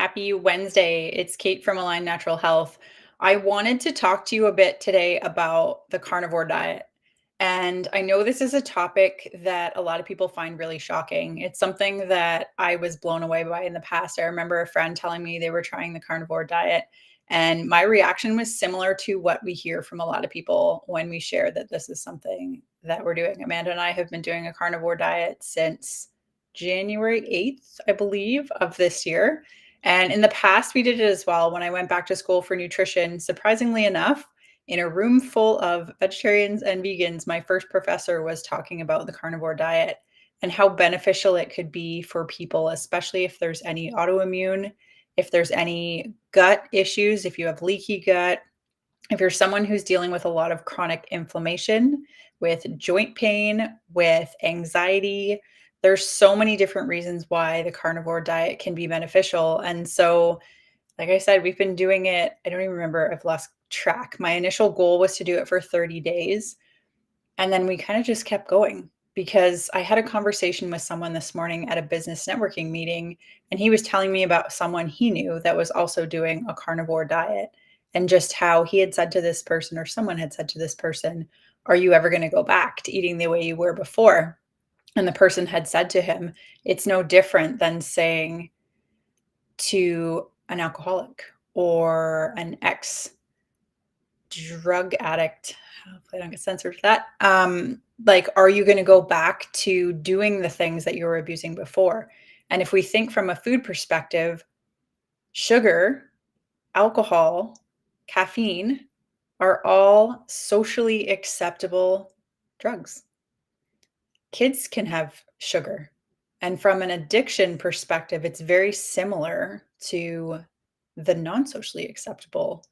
Happy Wednesday. It's Kate from Align Natural Health. I wanted to talk to you a bit today about the carnivore diet. And I know this is a topic that a lot of people find really shocking. It's something that I was blown away by in the past. I remember a friend telling me they were trying the carnivore diet, and my reaction was similar to what we hear from a lot of people when we share that this is something that we're doing. Amanda and I have been doing a carnivore diet since January 8th, I believe, of this year. And in the past, we did it as well. When I went back to school for nutrition, surprisingly enough, in a room full of vegetarians and vegans, my first professor was talking about the carnivore diet and how beneficial it could be for people, especially if there's any autoimmune, if there's any gut issues, if you have leaky gut, if you're someone who's dealing with a lot of chronic inflammation, with joint pain, with anxiety. There's so many different reasons why the carnivore diet can be beneficial. And so, like I said, we've been doing it. I don't even remember, I've lost track. My initial goal was to do it for 30 days. And then we kind of just kept going because I had a conversation with someone this morning at a business networking meeting, and he was telling me about someone he knew that was also doing a carnivore diet and just how he had said to this person, or someone had said to this person, "Are you ever going to go back to eating the way you were before?" And the person had said to him, "It's no different than saying to an alcoholic or an ex drug addict, hopefully I don't get censored for that. Like, are you going to go back to doing the things that you were abusing before?" And if we think from a food perspective, sugar, alcohol, caffeine are all socially acceptable drugs. Kids can have sugar. And from an addiction perspective, it's very similar to the non socially acceptable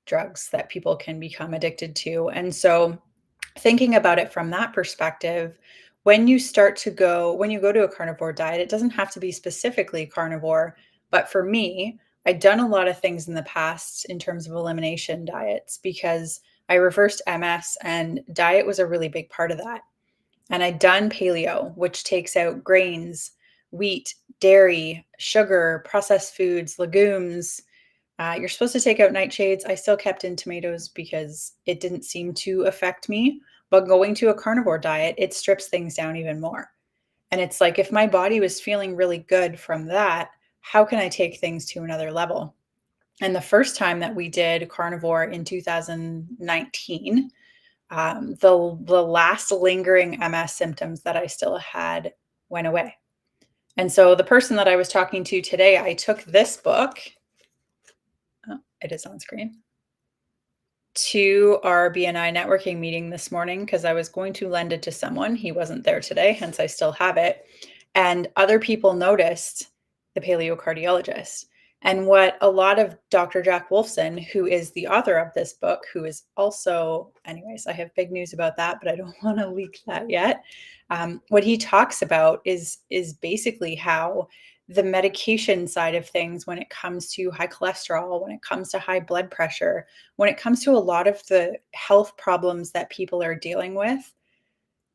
drugs that people can become addicted to. And so, thinking about it from that perspective, when you go to a carnivore diet, it doesn't have to be specifically carnivore. But for me, I'd done a lot of things in the past in terms of elimination diets because I reversed MS, and diet was a really big part of that. And I'd done paleo, which takes out grains, wheat, dairy, sugar, processed foods, legumes. You're supposed to take out nightshades. I still kept in tomatoes because it didn't seem to affect me. But going to a carnivore diet, it strips things down even more. And it's like, if my body was feeling really good from that, how can I take things to another level? And the first time that we did carnivore in 2019, the last lingering MS symptoms that I still had went away. And so the person that I was talking to today, I took this book. Oh, it is on screen. To our BNI networking meeting this morning because I was going to lend it to someone. He wasn't there today, hence I still have it. And other people noticed the paleocardiologist. And what a lot of Dr. Jack Wolfson, who is the author of this book, who is also, anyways, I have big news about that, but I don't want to leak that yet. What he talks about is basically how the medication side of things, when it comes to high cholesterol, when it comes to high blood pressure, when it comes to a lot of the health problems that people are dealing with,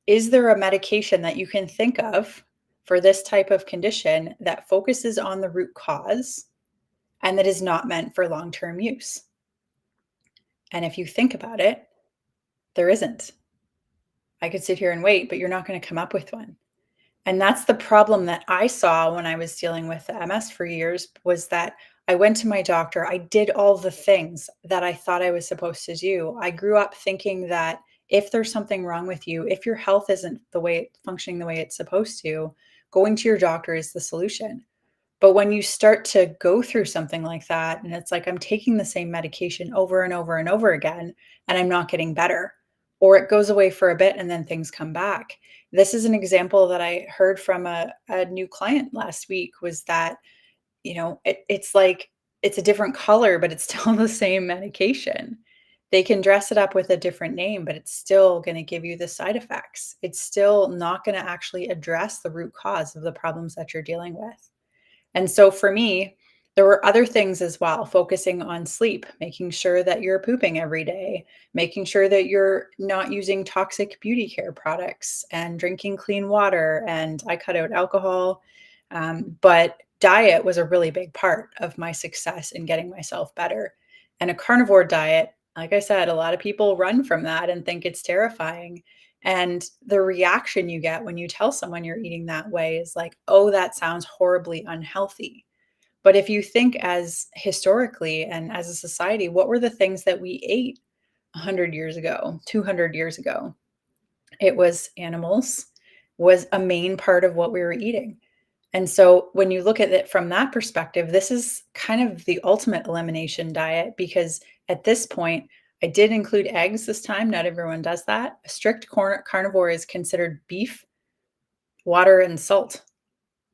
is there a medication that you can think of for this type of condition that focuses on the root cause and that is not meant for long-term use? And if you think about it, there isn't. I could sit here and wait, but you're not going to come up with one. And that's the problem that I saw when I was dealing with the MS for years, was that I went to my doctor. I did all the things that I thought I was supposed to do. I grew up thinking that if there's something wrong with you, if your health isn't functioning the way it's supposed to, going to your doctor is the solution. But when you start to go through something like that, and it's like I'm taking the same medication over and over and over again, and I'm not getting better, or it goes away for a bit and then things come back. This is an example that I heard from a new client last week, was that, it's like it's a different color, but it's still the same medication. They can dress it up with a different name, but it's still going to give you the side effects. It's still not going to actually address the root cause of the problems that you're dealing with. And so for me, there were other things as well, focusing on sleep, making sure that you're pooping every day, making sure that you're not using toxic beauty care products, and drinking clean water. And I cut out alcohol. But diet was a really big part of my success in getting myself better. And a carnivore diet, like I said, a lot of people run from that and think it's terrifying. And the reaction you get when you tell someone you're eating that way is like, oh, that sounds horribly unhealthy. But if you think as historically and as a society, what were the things that we ate 100 years ago, 200 years ago? It was animals was a main part of what we were eating. And so when you look at it from that perspective, this is kind of the ultimate elimination diet because at this point, I did include eggs this time. Not everyone does that. A strict carnivore is considered beef, water, and salt,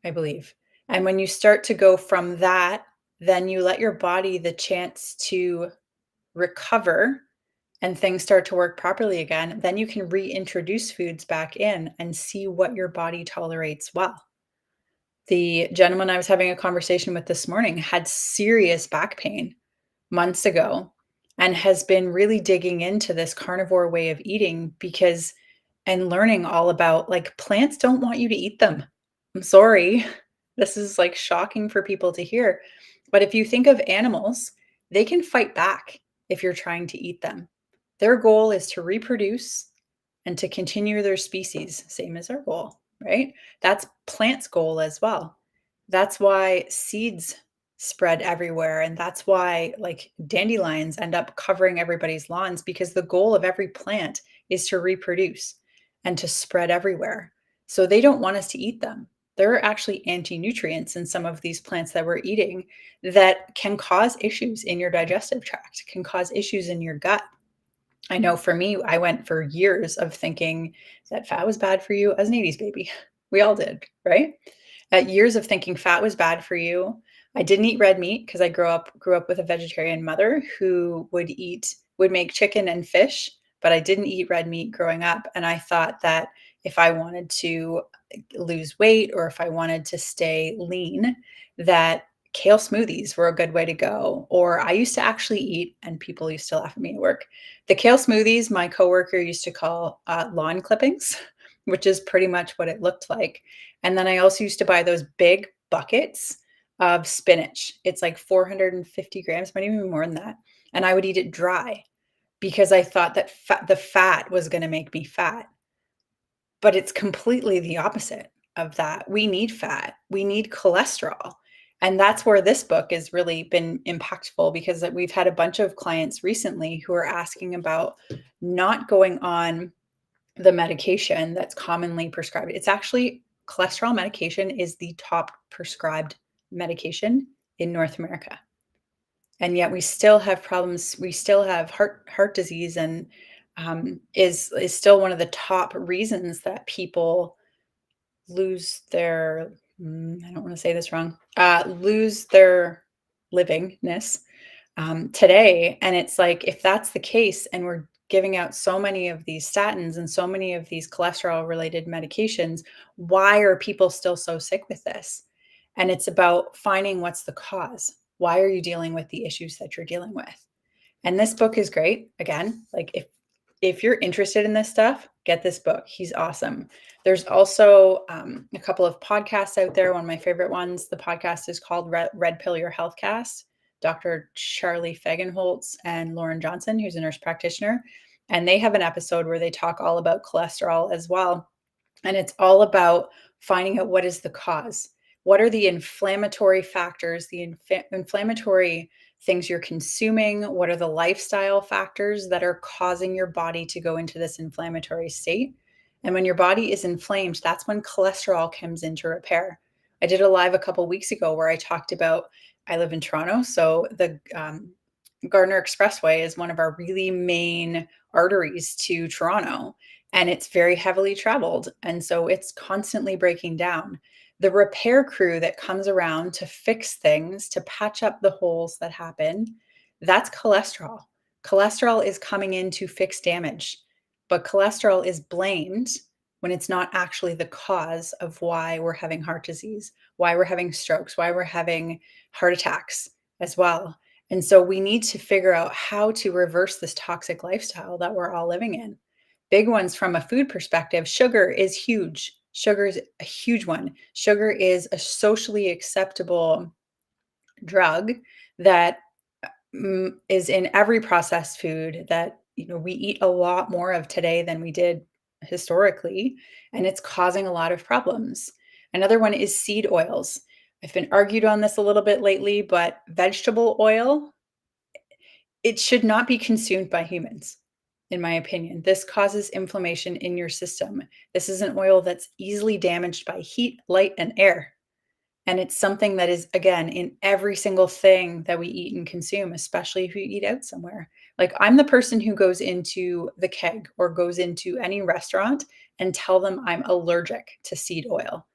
I believe. And when you start to go from that, then you let your body the chance to recover and things start to work properly again. Then you can reintroduce foods back in and see what your body tolerates well. The gentleman I was having a conversation with this morning had serious back pain months ago and has been really digging into this carnivore way of eating because and learning all about like plants don't want you to eat them. I'm sorry. This is like shocking for people to hear. But if you think of animals, they can fight back if you're trying to eat them. Their goal is to reproduce and to continue their species, same as our goal, right? That's plants' goal as well. That's why seeds spread everywhere. And that's why, like, dandelions end up covering everybody's lawns because the goal of every plant is to reproduce and to spread everywhere. So they don't want us to eat them. There are actually anti nutrients in some of these plants that we're eating that can cause issues in your digestive tract, can cause issues in your gut. I know for me, I went for years of thinking that fat was bad for you as an 80s baby. We all did, right? Years of thinking fat was bad for you. I didn't eat red meat because I grew up with a vegetarian mother who would make chicken and fish, but I didn't eat red meat growing up. And I thought that if I wanted to lose weight or if I wanted to stay lean, that kale smoothies were a good way to go. Or I used to actually eat, and people used to laugh at me at work, the kale smoothies my coworker used to call lawn clippings, which is pretty much what it looked like. And then I also used to buy those big buckets of spinach. It's like 450 grams, might even be more than that. And I would eat it dry because I thought that the fat was going to make me fat. But it's completely the opposite of that. We need fat. We need cholesterol. And that's where this book has really been impactful because we've had a bunch of clients recently who are asking about not going on the medication that's commonly prescribed. It's actually cholesterol medication is the top prescribed medication in North America. And yet we still have problems. We still have heart disease and is still one of the top reasons that people lose their I don't want to say this wrong, lose their livingness today. And it's like, if that's the case, and we're giving out so many of these statins and so many of these cholesterol related medications, why are people still so sick with this? And it's about finding what's the cause. Why are you dealing with the issues that you're dealing with? And this book is great. Again, like if you're interested in this stuff, get this book. He's awesome. There's also a couple of podcasts out there. One of my favorite ones, the podcast is called Red Pill Your Health Cast. Dr. Charlie Fagenholtz and Lauren Johnson, who's a nurse practitioner. And they have an episode where they talk all about cholesterol as well. And it's all about finding out what is the cause. What are the inflammatory factors, the inflammatory things you're consuming? What are the lifestyle factors that are causing your body to go into this inflammatory state? And when your body is inflamed, that's when cholesterol comes into repair. I did a live a couple weeks ago where I talked about, I live in Toronto, so the Gardner Expressway is one of our really main arteries to Toronto, and it's very heavily traveled. And so it's constantly breaking down. The repair crew that comes around to fix things, to patch up the holes that happen, that's cholesterol. Cholesterol is coming in to fix damage, but cholesterol is blamed when it's not actually the cause of why we're having heart disease, why we're having strokes, why we're having heart attacks as well. And so we need to figure out how to reverse this toxic lifestyle that we're all living in. Big ones from a food perspective, sugar is huge. Sugar is a huge one. Sugar is a socially acceptable drug that is in every processed food that we eat a lot more of today than we did historically, and it's causing a lot of problems. Another one is seed oils. I've been argued on this a little bit lately, but vegetable oil, it should not be consumed by humans, in my opinion. This causes inflammation in your system. This is an oil that's easily damaged by heat, light, and air. And it's something that is, again, in every single thing that we eat and consume, especially if you eat out somewhere. Like, I'm the person who goes into the keg or goes into any restaurant and tell them I'm allergic to seed oil.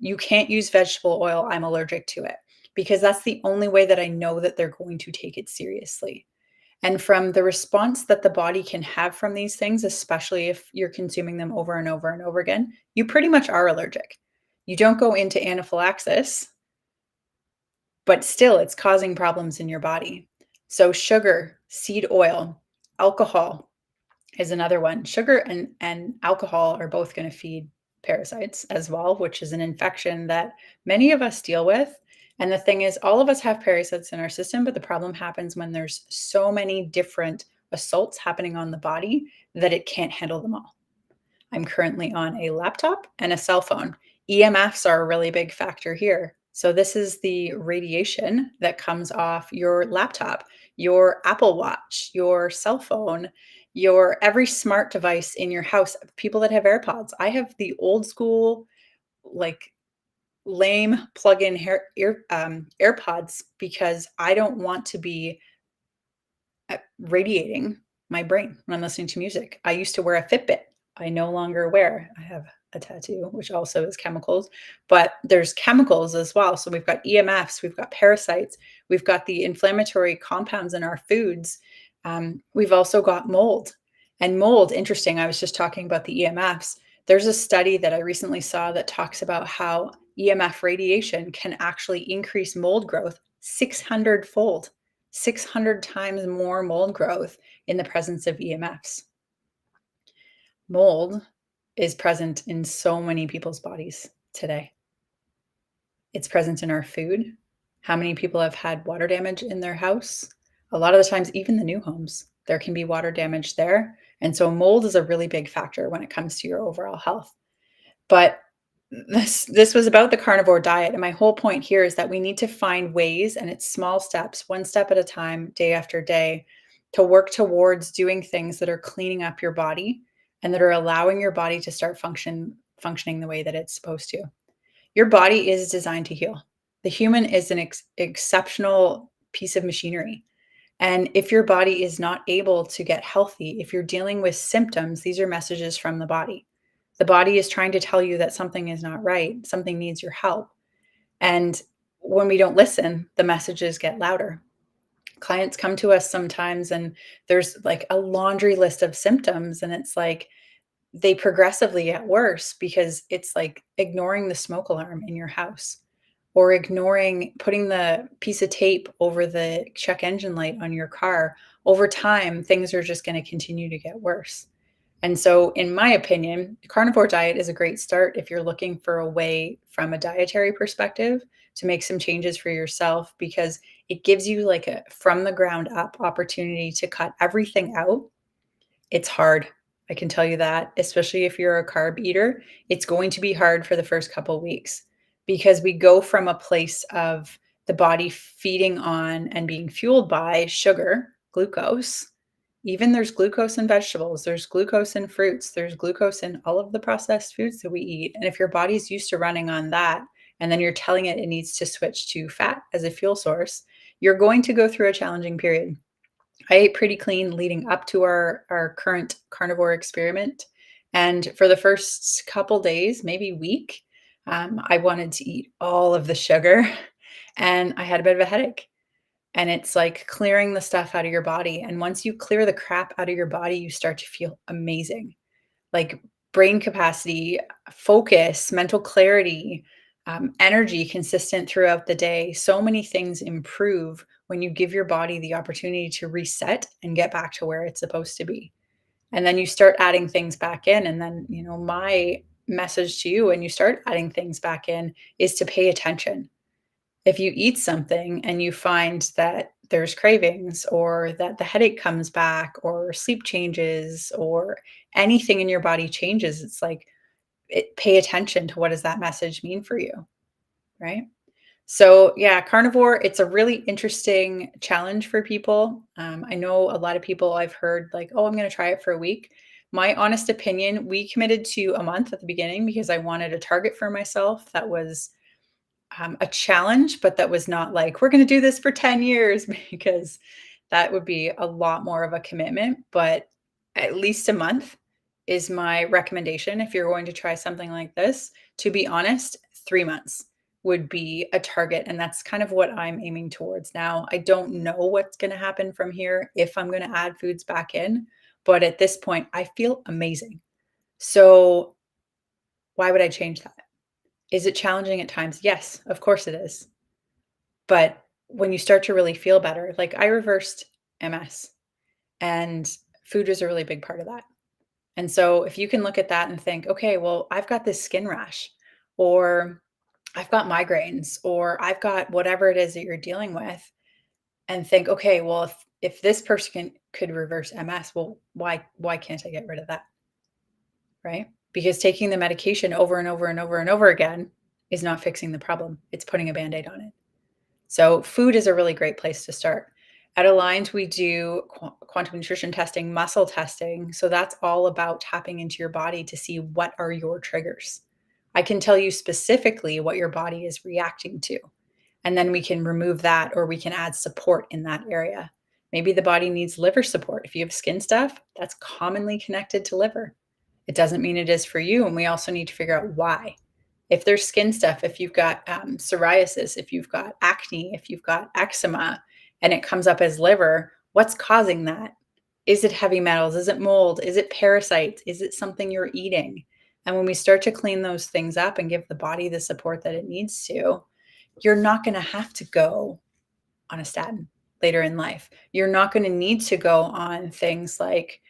You can't use vegetable oil. I'm allergic to it because that's the only way that I know that they're going to take it seriously. And from the response that the body can have from these things, especially if you're consuming them over and over and over again, you pretty much are allergic. You don't go into anaphylaxis, but still it's causing problems in your body. So sugar, seed oil, alcohol is another one. Sugar and alcohol are both going to feed parasites as well, which is an infection that many of us deal with. And the thing is, all of us have parasites in our system, but the problem happens when there's so many different assaults happening on the body that it can't handle them all. I'm currently on a laptop and a cell phone. EMFs are a really big factor here. So, this is the radiation that comes off your laptop, your Apple Watch, your cell phone, your every smart device in your house. People that have AirPods. I have the old school, like lame plug-in AirPods because I don't want to be radiating my brain when I'm listening to music. I used to wear a Fitbit. I no longer wear. I have a tattoo, which also is chemicals, but there's chemicals as well. So we've got EMFs, we've got parasites, we've got the inflammatory compounds in our foods. We've also got mold. And mold, interesting. I was just talking about the EMFs. There's a study that I recently saw that talks about how EMF radiation can actually increase mold growth 600 fold. 600 times more mold growth in the presence of EMFs. Mold is present in so many people's bodies today. It's present in our food. How many people have had water damage in their house? A lot of the times, even the new homes, there can be water damage there. And so mold is a really big factor when it comes to your overall health. But this was about the carnivore diet, and my whole point here is that we need to find ways, and it's small steps, one step at a time, day after day, to work towards doing things that are cleaning up your body and that are allowing your body to start functioning the way that it's supposed to. Your body is designed to heal. The human is an exceptional piece of machinery. And if your body is not able to get healthy, if you're dealing with symptoms, these are messages from the body. The body is trying to tell you that something is not right, something needs your help. And when we don't listen, the messages get louder. Clients come to us sometimes and there's like a laundry list of symptoms, and it's like they progressively get worse because it's like ignoring the smoke alarm in your house or ignoring putting the piece of tape over the check engine light on your car. Over time, things are just going to continue to get worse. And so, in my opinion, the carnivore diet is a great start if you're looking for a way from a dietary perspective to make some changes for yourself, because it gives you like a from the ground up opportunity to cut everything out. It's hard. I can tell you that, especially if you're a carb eater, it's going to be hard for the first couple weeks because we go from a place of the body feeding on and being fueled by sugar, glucose. Even there's glucose in vegetables, there's glucose in fruits, there's glucose in all of the processed foods that we eat. And if your body's used to running on that, and then you're telling it needs to switch to fat as a fuel source, you're going to go through a challenging period. I ate pretty clean leading up to our current carnivore experiment. And for the first couple days, maybe week, I wanted to eat all of the sugar and I had a bit of a headache. And it's like clearing the stuff out of your body. And once you clear the crap out of your body, you start to feel amazing. Like brain capacity, focus, mental clarity, energy consistent throughout the day. So many things improve when you give your body the opportunity to reset and get back to where it's supposed to be. And then you start adding things back in. And then, my message to you when you start adding things back in is to pay attention. If you eat something and you find that there's cravings or that the headache comes back or sleep changes or anything in your body changes, it's like pay attention to what does that message mean for you, right? So, yeah, carnivore, it's a really interesting challenge for people. I know a lot of people I've heard like, oh, I'm going to try it for a week. My honest opinion, we committed to a month at the beginning because I wanted a target for myself that was a challenge, but that was not like, we're going to do this for 10 years because that would be a lot more of a commitment. But at least a month is my recommendation if you're going to try something like this. To be honest, 3 months would be a target. And that's kind of what I'm aiming towards now. I don't know what's going to happen from here if I'm going to add foods back in. But at this point, I feel amazing. So why would I change that? Is it challenging at times? Yes, of course it is. But when you start to really feel better, like I reversed MS and food was a really big part of that. And so if you can look at that and think, okay, well, I've got this skin rash or I've got migraines or I've got whatever it is that you're dealing with and think, okay, well, if this person could reverse MS, well, why can't I get rid of that? Right? Because taking the medication over and over and over and over again is not fixing the problem. It's putting a band-aid on it. So food is a really great place to start. At Aligned, we do quantum nutrition testing, muscle testing. So that's all about tapping into your body to see what are your triggers. I can tell you specifically what your body is reacting to. And then we can remove that or we can add support in that area. Maybe the body needs liver support. If you have skin stuff, that's commonly connected to liver. It doesn't mean it is for you. And we also need to figure out why. If there's skin stuff, if you've got psoriasis, if you've got acne, if you've got eczema, and it comes up as liver, what's causing that? Is it heavy metals? Is it mold? Is it parasites? Is it something you're eating? And when we start to clean those things up and give the body the support that it needs to, you're not going to have to go on a statin later in life. You're not going to need to go on things like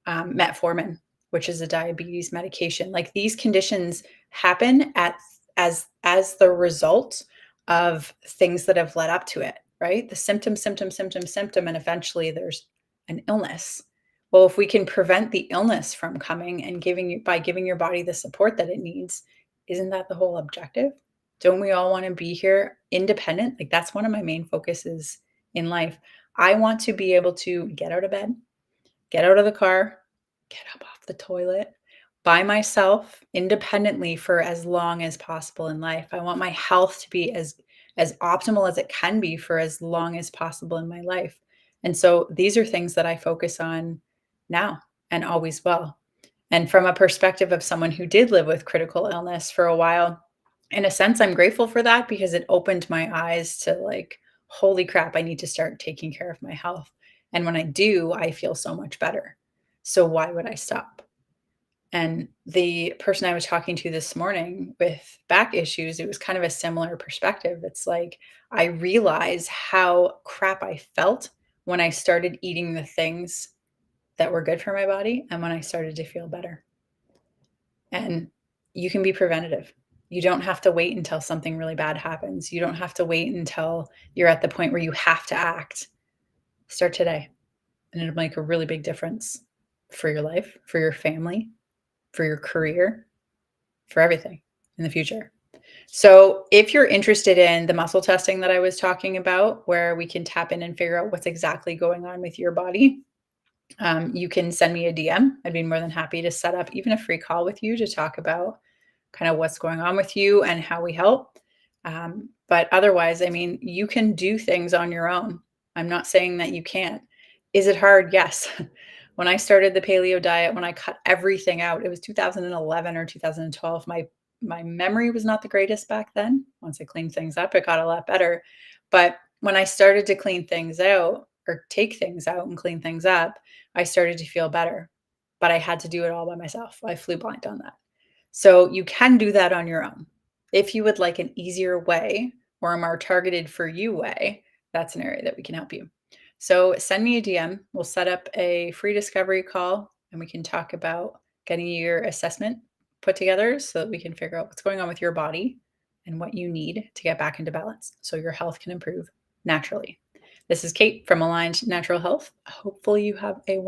metformin, which is a diabetes medication. Like these conditions happen as the result of things that have led up to it, right? The symptom, and eventually there's an illness. Well, if we can prevent the illness from coming and giving your body the support that it needs, isn't that the whole objective? Don't we all want to be here independent? Like that's one of my main focuses in life. I want to be able to get out of bed, get out of the car, get up off the toilet by myself independently for as long as possible in life. I want my health to be as optimal as it can be for as long as possible in my life. And so these are things that I focus on now and always will. And from a perspective of someone who did live with critical illness for a while, in a sense, I'm grateful for that because it opened my eyes to like, holy crap, I need to start taking care of my health. And when I do, I feel so much better. So why would I stop? And the person I was talking to this morning with back issues, it was kind of a similar perspective. It's like I realized how crap I felt when I started eating the things that were good for my body and when I started to feel better. And you can be preventative. You don't have to wait until something really bad happens. You don't have to wait until you're at the point where you have to act. Start today, and it'll make a really big difference for your life, for your family, for your career, for everything in the future. So, if you're interested in the muscle testing that I was talking about, where we can tap in and figure out what's exactly going on with your body, you can send me a DM. I'd be more than happy to set up even a free call with you to talk about kind of what's going on with you and how we help. But otherwise, I mean, you can do things on your own. I'm not saying that you can't. Is it hard? Yes. When I started the paleo diet, when I cut everything out, it was 2011 or 2012. My memory was not the greatest back then. Once I cleaned things up, it got a lot better. But when I started to clean things out or take things out and clean things up, I started to feel better. But I had to do it all by myself. I flew blind on that. So you can do that on your own. If you would like an easier way or a more targeted for you way, that's an area that we can help you. So send me a DM. We'll set up a free discovery call and we can talk about getting your assessment put together so that we can figure out what's going on with your body and what you need to get back into balance so your health can improve naturally. This is Kate from Aligned Natural Health. Hopefully, you have a